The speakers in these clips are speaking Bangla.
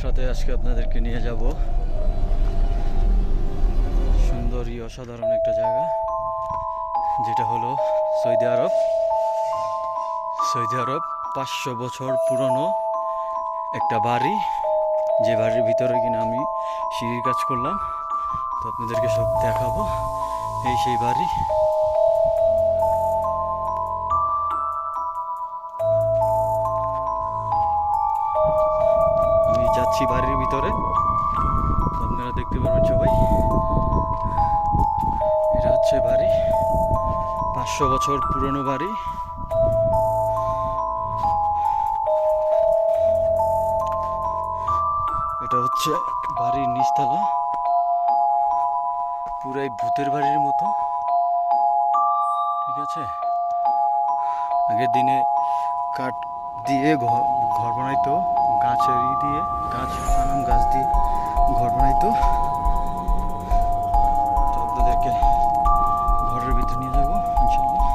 সাথে আজকে আপনাদেরকে নিয়ে যাব সুন্দরী অসাধারণ একটা জায়গা, যেটা হলো সৌদি আরব। সৌদি আরব 500 বছর পুরনো একটা বাড়ি, যে বাড়ির ভিতরে কিনা আমি সিঁড়ির কাজ করলাম। তো আপনাদেরকে সব দেখাবো। এই সেই বাড়ি। আমি যাচ্ছি বাড়ির ভিতরে, তো আপনারা দেখতে পারবেন সবাই। এটা হচ্ছে বাড়ি, 500 বছর পুরনো বাড়ি। এটা হচ্ছে বাড়ির নিচতলা, পুরাই ভূতের বাড়ির মতো। ঠিক আছে, আগের দিনে কাঠ দিয়ে ঘর বানাইতো, গাছের দিয়ে, গাছ আনাম গাছ দিয়ে ঘর বানাইতো। তো আপনাদেরকে ঘরের ভিতরে নিয়ে যাবো ইনশাল্লাহ,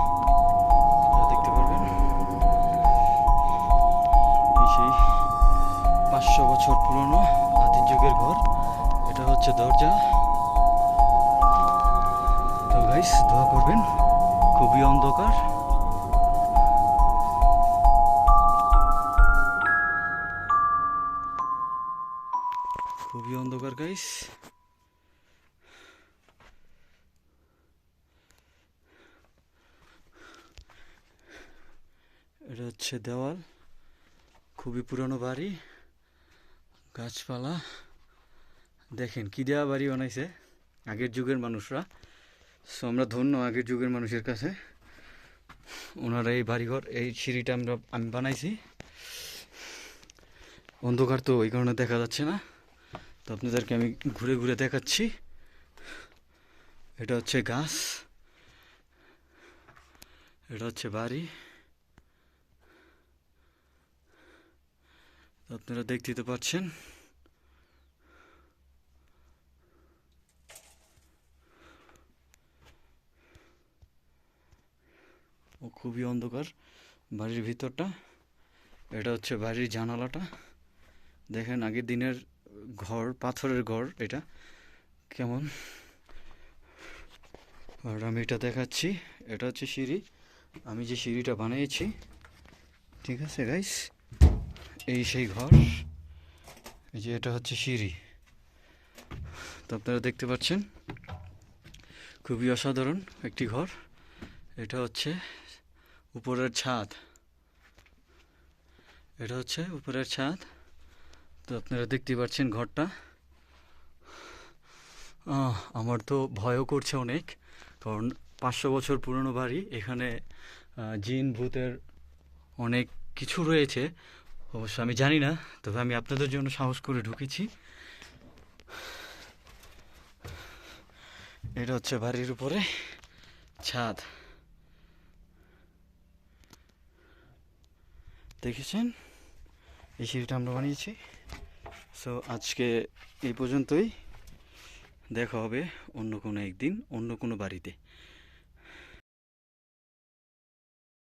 আপনারা দেখতে পারবেন। এই সেই 500 বছর পুরনো আদিম যুগের ঘর। এটা হচ্ছে দরজা। তো গাইস, দোয়া করবেন। খুবই অন্ধকার। খুবই অন্ধকার গাইস। এটা হচ্ছে দেওয়াল। খুবই পুরানো বাড়ি, গাছপালা দেখেন কি দেওয়া বাড়ি বানাইছে আগের যুগের মানুষরা। সো আমরা ধন্য আগের যুগের মানুষের কাছে। ওনারা এই বাড়িঘর, এই সিঁড়িটা আমি বানাইছি। অন্ধকার তো ওই কারণে দেখা যাচ্ছে না, তো আপনাদেরকে আমি ঘুরে ঘুরে দেখাচ্ছি। এটা হচ্ছে গাছ, এটা হচ্ছে বাড়ি। আপনারা দেখতে তো পাচ্ছেন। ও খুবই অন্ধকার বাড়ির ভিতরটা। এটা হচ্ছে বাড়ির জানালাটা। দেখেন আগের দিনের ঘর, পাথরের ঘর এটা কেমন। আর আমি এটা দেখাচ্ছি। এটা হচ্ছে সিঁড়ি, আমি যে সিঁড়িটা বানিয়েছি। ঠিক আছে গাইস, এই সেই ঘর। এই যে এটা হচ্ছে সিঁড়ি, তো আপনারা দেখতে পাচ্ছেন। খুবই অসাধারণ একটি ঘর। এটা হচ্ছে উপরের ছাদ। এটা হচ্ছে উপরের ছাদ। তো আপনারা দেখতে পাচ্ছেন ঘরটা। আমার তো ভয়ও করছে অনেক, কারণ 500 বছর পুরনো বাড়ি। এখানে জিন ভূতের অনেক কিছু রয়েছে, অবশ্য আমি জানি না, তবে আমি আপনাদের জন্য সাহস করে ঢুকেছি। এটা হচ্ছে বাড়ির উপরে ছাদ, দেখেছেন। এই সিঁড়িটা আমরা বানিয়েছি। সো আজকে এই পর্যন্তই। দেখা হবে অন্য কোনো একদিন, অন্য কোনো বাড়িতে।